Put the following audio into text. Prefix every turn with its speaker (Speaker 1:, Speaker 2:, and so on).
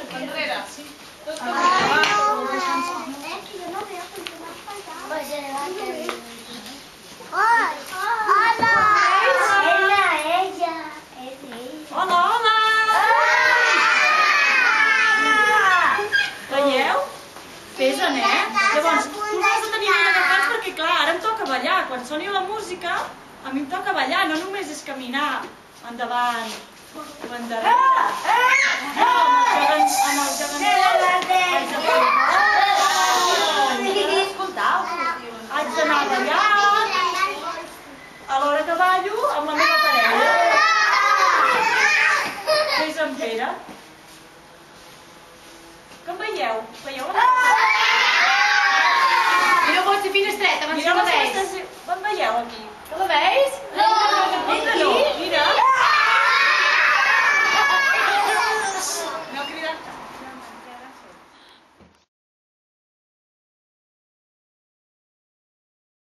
Speaker 1: aquí, enrere. Tot com
Speaker 2: Hola, hola! Veieu? Pesen, Llavors, tu m'has de tenir ben agafats perquè, clar, ara em toca ballar. Quan soni la música, a mi em toca ballar, no només és caminar endavant o endarrere. No, amb el haig d'anar ballant. A l'hora que ballo, amb la meva